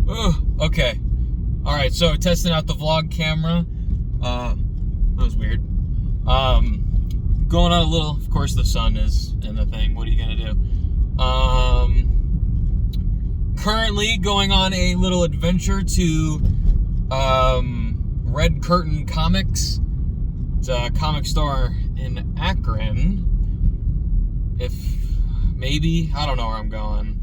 Okay. Alright, so testing out the vlog camera. That was weird. Going on a little, of course the sun is in the thing. What are you gonna do? Currently going on a little adventure to Red Curtain Comics. It's a comic store in Akron. I don't know where I'm going.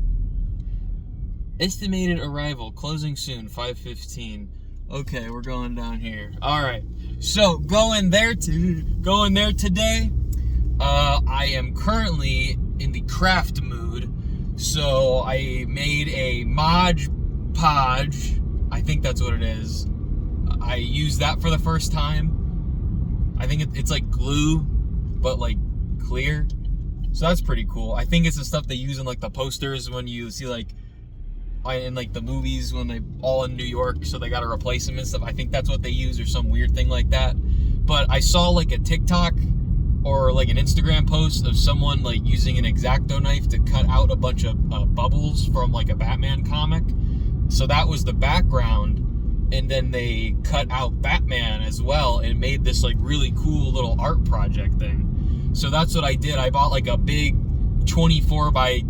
Estimated arrival, closing soon, 5:15. Okay, we're going down here. Alright, so going there today. I am currently in the craft mood. So I made a Mod Podge. I think that's what it is. I used that for the first time. I think it's like glue, but like clear. So that's pretty cool. I think it's the stuff they use in like the posters when you see like in like the movies when they all in New York, so they gotta replace them and stuff. I think that's what they use or some weird thing like that. But I saw like a TikTok or like an Instagram post of someone like using an X-Acto knife to cut out a bunch of bubbles from like a Batman comic. So that was the background, and then they cut out Batman as well and made this like really cool little art project thing. So that's what I did. I bought like a big 24 by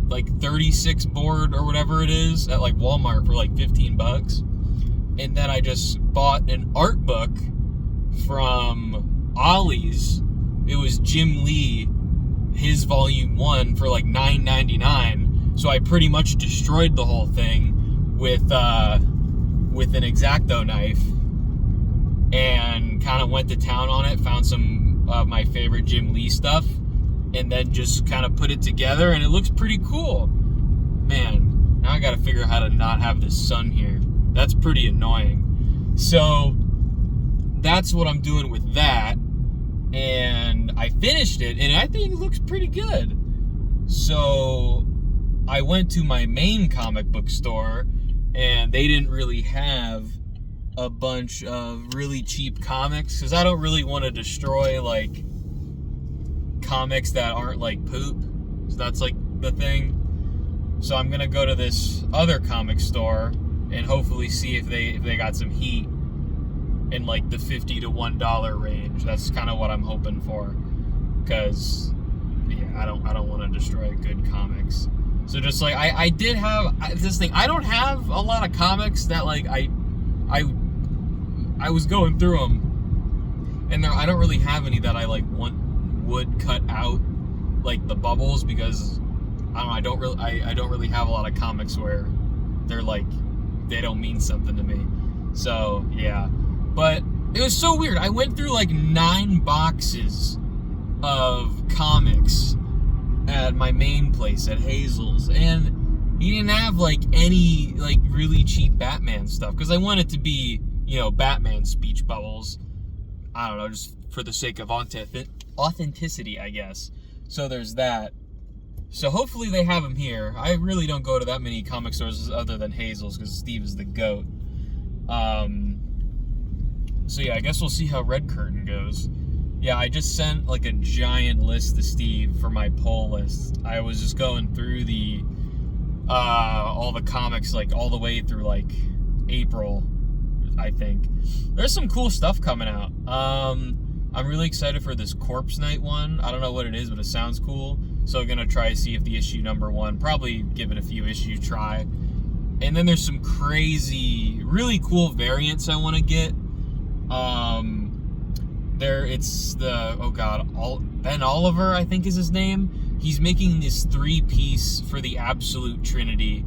like 36 board or whatever it is at like Walmart for like $15. And then I just bought an art book from Ollie's. It was Jim Lee, his volume 1 for like $9.99. So I pretty much destroyed the whole thing with an X-Acto knife and kind of went to town on it, found some of my favorite Jim Lee stuff, and then just kind of put it together, and it looks pretty cool. Man, now I gotta figure out how to not have the sun here. That's pretty annoying. So that's what I'm doing with that, and I finished it, and I think it looks pretty good. So I went to my main comic book store, and they didn't really have a bunch of really cheap comics, because I don't really want to destroy like comics that aren't like poop. So that's like the thing. So I'm gonna go to this other comic store and hopefully see if they got some heat in like the $50 to $1 range. That's kind of what I'm hoping for, because yeah, I don't want to destroy good comics. So just like I did have this thing. I don't have a lot of comics that like I was going through them, and I don't really have any that I like would cut out like the bubbles, because I don't really have a lot of comics where they're like they don't mean something to me. So yeah, but it was so weird. I went through like 9 boxes of comics at my main place at Hazel's, and he didn't have like any like really cheap Batman stuff, because I want it to be, you know, Batman speech bubbles. I don't know, just for the sake of authenticity, I guess. So there's that. So hopefully they have them here. I really don't go to that many comic stores other than Hazel's, because Steve is the GOAT. So yeah, I guess we'll see how Red Curtain goes. Yeah, I just sent like a giant list to Steve for my pull list. I was just going through the all the comics like all the way through like April, I think. There's some cool stuff coming out. I'm really excited for this Corpse Night one. I don't know what it is, but it sounds cool. So I'm gonna try to see if the issue #1, probably give it a few issues try. And then there's some crazy, really cool variants I want to get. It's the, oh god, Ben Oliver, I think is his name. He's making this 3-piece for the Absolute Trinity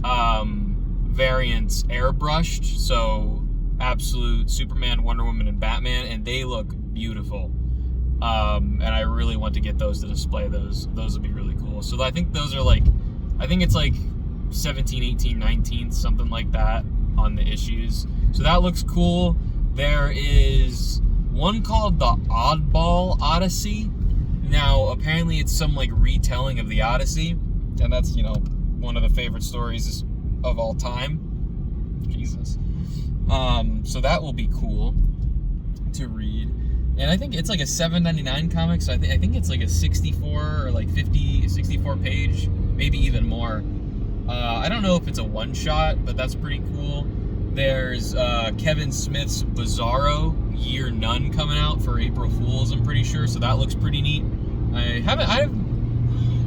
variants airbrushed. So Absolute, Superman, Wonder Woman, and Batman, and they look beautiful. And I really want to get those to display. Those would be really cool. So I think those are like, I think it's like 17, 18, 19, something like that on the issues. So that looks cool. There is one called the Oddball Odyssey. Now, apparently it's some like retelling of the Odyssey, and that's, you know, one of the favorite stories of all time. Jesus. So that will be cool to read. And I think it's like a $7.99 comic, so I think it's like a 64 or like 64 page, maybe even more. I don't know if it's a one-shot, but that's pretty cool. There's Kevin Smith's Bizarro Year None coming out for April Fools, I'm pretty sure, so that looks pretty neat.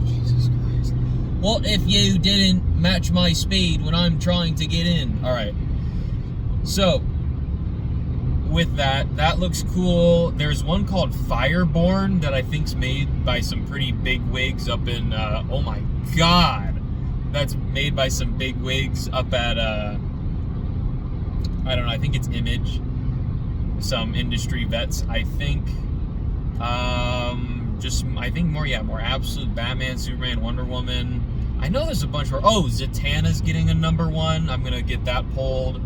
Jesus Christ. Well, if you didn't match my speed when I'm trying to get in. Alright. So, with that looks cool. There's one called Fireborn that I think's made by some pretty big wigs up in, oh my god. That's made by some big wigs up at, I don't know, I think it's Image. Some industry vets, I think. I think more Absolute, Batman, Superman, Wonder Woman. I know there's a bunch more. Oh, Zatanna's getting a #1. I'm gonna get that pulled.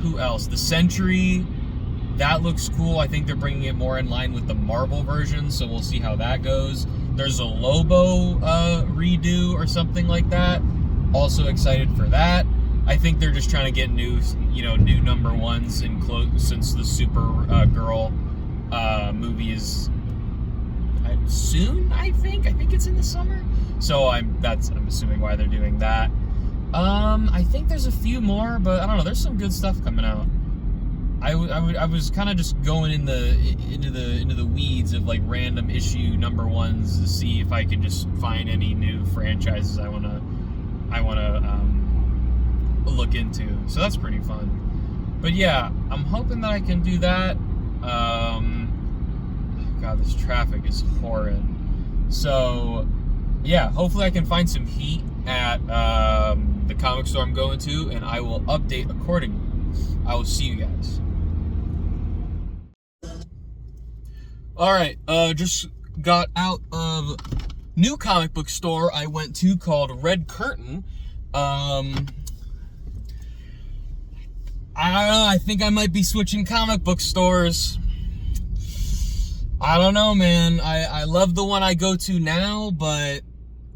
Who else? The Sentry. That looks cool. I think they're bringing it more in line with the Marvel version, so we'll see how that goes. There's a Lobo redo or something like that. Also excited for that. I think they're just trying to get new #1s in since the Supergirl movie is soon. I think it's in the summer. So I'm assuming why they're doing that. I think there's a few more, but I don't know. There's some good stuff coming out. I was kind of just going into the weeds of like random issue #1s to see if I could just find any new franchises I wanna look into. So that's pretty fun. But yeah, I'm hoping that I can do that. God, this traffic is horrid. So yeah, hopefully I can find some heat at the comic store I'm going to, and I will update accordingly. I will see you guys. Alright, just got out of new comic book store I went to called Red Curtain. I don't know, I think I might be switching comic book stores. I don't know, man. I love the one I go to now, but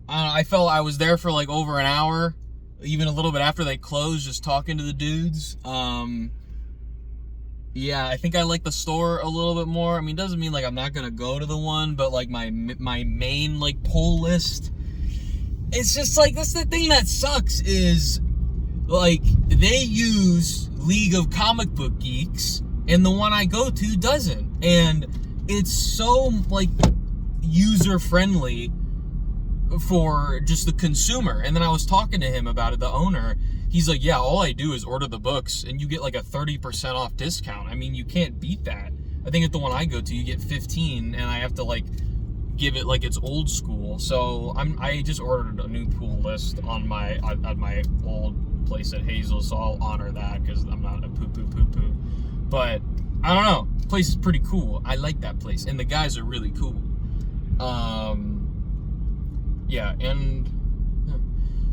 I felt I was there for like over an hour, even a little bit after they closed, just talking to the dudes. Yeah, I think I like the store a little bit more. I mean, it doesn't mean like I'm not gonna go to the one, but like my main like pull list, it's just like, that's the thing that sucks is like they use League of Comic Book Geeks and the one I go to doesn't, and it's so like user friendly for just the consumer. And then I was talking to him about it, the owner. He's like, yeah, all I do is order the books and you get like a 30% off discount. I mean, you can't beat that. I think at the one I go to, you get 15 and I have to like give it like it's old school. So I just ordered a new pool list on my old place at Hazel, so I'll honor that because I'm not a poo. But I don't know, the place is pretty cool. I like that place and the guys are really cool. Yeah, and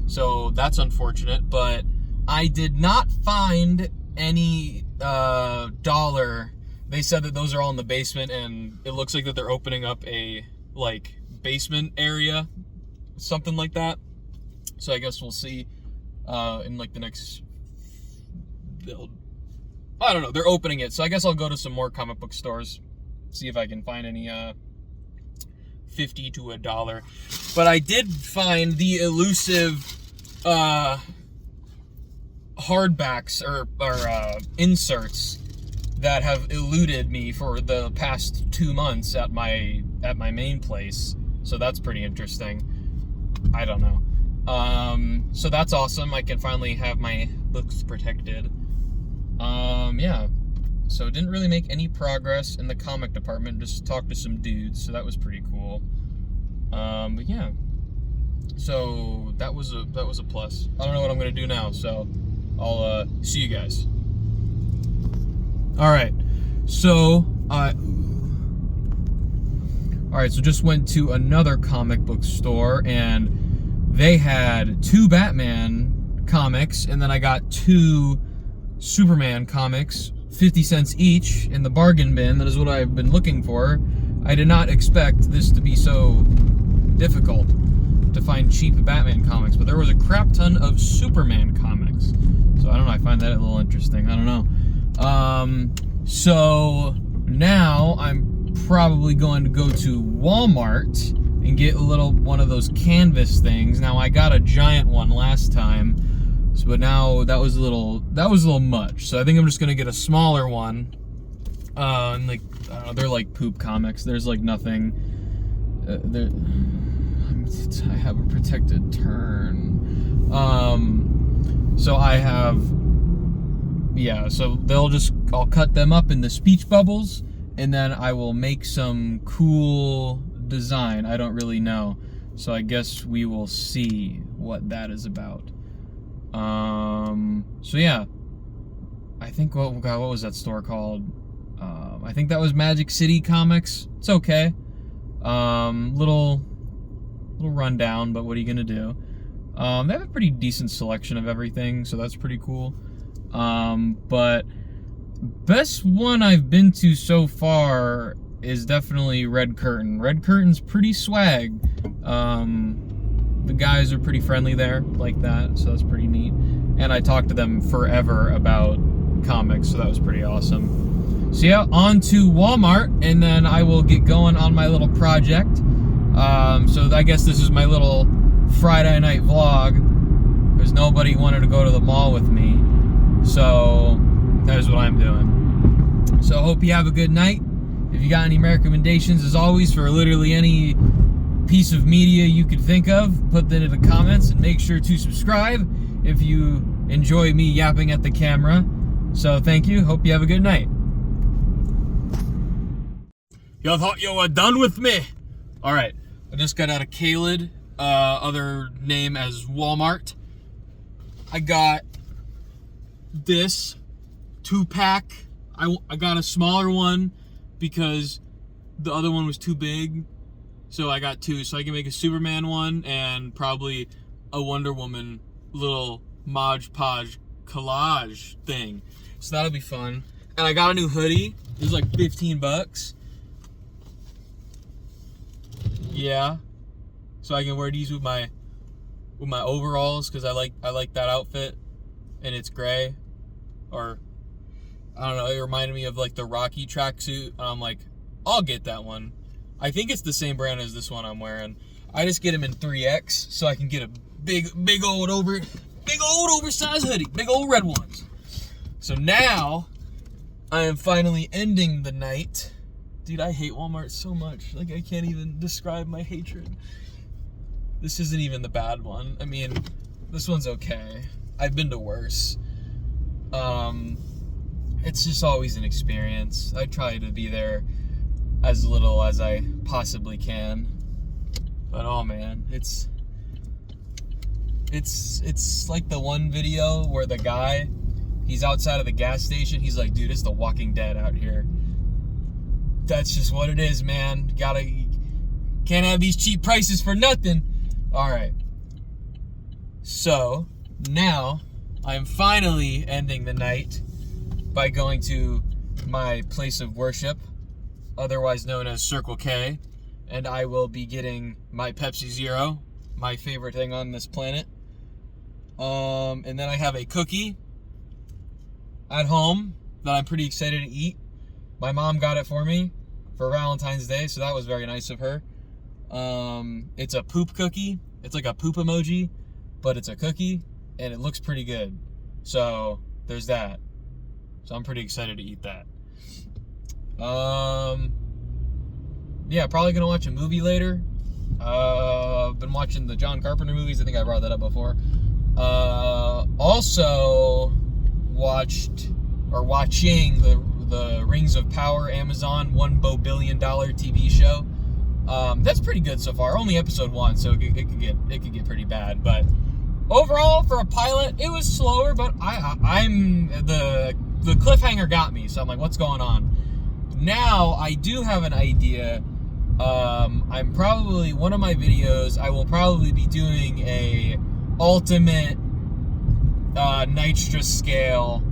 so that's unfortunate, but I did not find any dollar. They said that those are all in the basement, and it looks like that they're opening up a like basement area, something like that. So I guess we'll see in like the next, I don't know, they're opening it. So I guess I'll go to some more comic book stores, see if I can find any 50 to $1. But I did find the elusive hardbacks or inserts that have eluded me for the past 2 months at my main place. So that's pretty interesting. I don't know. So that's awesome. I can finally have my books protected. Yeah. So didn't really make any progress in the comic department. Just talked to some dudes. So that was pretty cool. But yeah. So that was a plus. I don't know what I'm gonna do now. So I'll see you guys. All right. So so just went to another comic book store and they had 2 Batman comics, and then I got 2 Superman comics, 50 cents each in the bargain bin. That is what I've been looking for. I did not expect this to be so difficult to find cheap Batman comics, but there was a crap ton of Superman comics. So I don't know, I find that a little interesting. I don't know. So now I'm probably going to go to Walmart and get a little one of those canvas things. Now I got a giant one last time, but now that was a little much. So I think I'm just gonna get a smaller one. And like, I don't know, they're like poop comics. There's like nothing. I have a protected turn. So I have, yeah. So I'll cut them up into speech bubbles, and then I will make some cool design. I don't really know. So I guess we will see what that is about. So yeah. I think, what was that store called? I think that was Magic City Comics. It's okay. Little rundown, but what are you gonna do? They have a pretty decent selection of everything, so that's pretty cool. But best one I've been to so far is definitely Red Curtain. Red Curtain's pretty swag. The guys are pretty friendly there, like that, so that's pretty neat. And I talked to them forever about comics, so that was pretty awesome. So yeah, on to Walmart, and then I will get going on my little project. So I guess this is my little Friday night vlog, because nobody wanted to go to the mall with me. So that's what I'm doing. So I hope you have a good night. If you got any recommendations, as always, for literally any piece of media you could think of, put that in the comments, and make sure to subscribe if you enjoy me yapping at the camera. So thank you. Hope you have a good night. You thought you were done with me? Alright, I just got out of Kaled, other name as Walmart. I got this 2-pack. I got a smaller one because the other one was too big. So I got 2, so I can make a Superman one and probably a Wonder Woman little Mod Podge collage thing. So that'll be fun. And I got a new hoodie. It was like 15 bucks. Yeah, so I can wear these with my overalls, because I like that outfit, and it's gray, or I don't know, it reminded me of like the Rocky tracksuit, and I'm like, I'll get that one. I think it's the same brand as this one I'm wearing. I just get them in 3X, so I can get a big old oversized hoodie, big old red ones. So now I am finally ending the night. Dude, I hate Walmart so much. Like, I can't even describe my hatred. This isn't even the bad one. I mean, this one's okay. I've been to worse. It's just always an experience. I try to be there as little as I possibly can. But oh man, it's like the one video where the guy, he's outside of the gas station. He's like, dude, it's The Walking Dead out here. That's just what it is, man. Can't have these cheap prices for nothing. All right. So now I'm finally ending the night by going to my place of worship, otherwise known as Circle K, and I will be getting my Pepsi Zero, my favorite thing on this planet. And then I have a cookie at home that I'm pretty excited to eat. My mom got it for me for Valentine's Day, so that was very nice of her. It's a poop cookie. It's like a poop emoji, but it's a cookie, and it looks pretty good. So there's that. So I'm pretty excited to eat that. Yeah, probably gonna watch a movie later. Been watching the John Carpenter movies. I think I brought that up before. Also watching the Rings of Power Amazon $1 billion TV show. That's pretty good so far. Only episode 1, so it could get pretty bad. But overall, for a pilot, it was slower. But I'm the cliffhanger got me. So I'm like, what's going on? Now I do have an idea. I'm probably, one of my videos, I will probably be doing a ultimate Nitra scale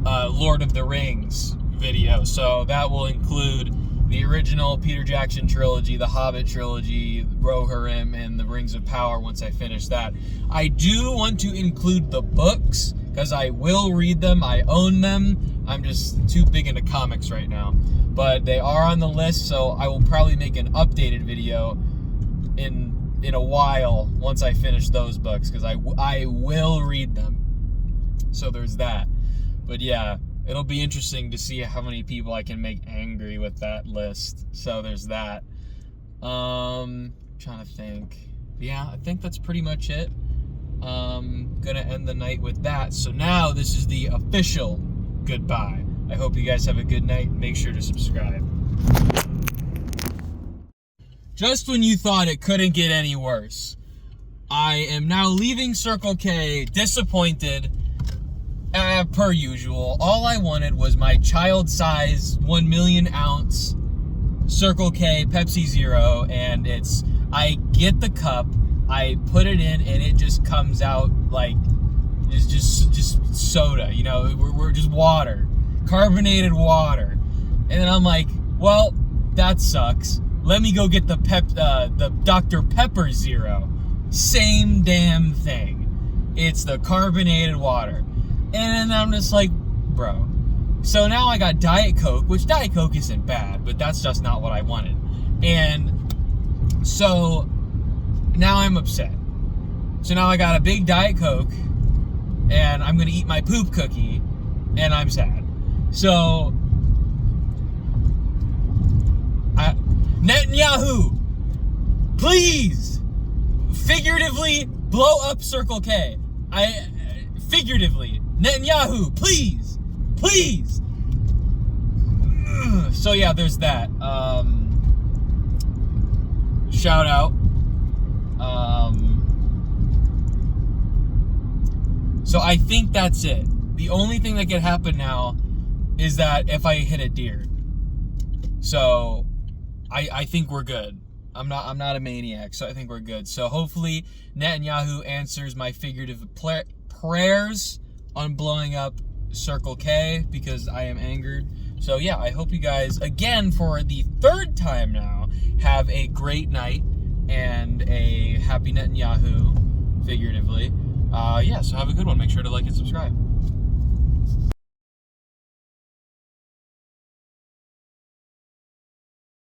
Lord of the Rings video. So that will include the original Peter Jackson trilogy, the Hobbit trilogy, Rohirrim, and the Rings of Power once I finish that. I do want to include the books, because I will read them. I own them. I'm just too big into comics right now. But they are on the list, so I will probably make an updated video in a while once I finish those books, because I will read them. So there's that. But yeah, it'll be interesting to see how many people I can make angry with that list. So there's that. Trying to think. Yeah, I think that's pretty much it. Gonna end the night with that. So now this is the official goodbye. I hope you guys have a good night. Make sure to subscribe. Just when you thought it couldn't get any worse, I am now leaving Circle K disappointed, per usual. All I wanted was my child-size 1 million ounce Circle K Pepsi Zero, and I get the cup, I put it in, and it just comes out like just soda, you know, we're just water, carbonated water. And then I'm like, well, that sucks. Let me go get the Dr. Pepper Zero. Same damn thing. It's the carbonated water. And then I'm just like, bro. So now I got Diet Coke, which Diet Coke isn't bad, but that's just not what I wanted. And so now I'm upset. So now I got a big Diet Coke, and I'm going to eat my poop cookie, and I'm sad. So, Netanyahu, please, figuratively blow up Circle K. Figuratively, Netanyahu, please. So yeah, there's that. Shout out. So I think that's it. The only thing that could happen now is that if I hit a deer. So I think we're good. I'm not a maniac, so I think we're good. So hopefully Netanyahu answers my figurative prayers on blowing up Circle K, because I am angered. So yeah, I hope you guys, again for the third time now, have a great night and a happy Netanyahu, figuratively. Yeah, so have a good one. Make sure to like and subscribe.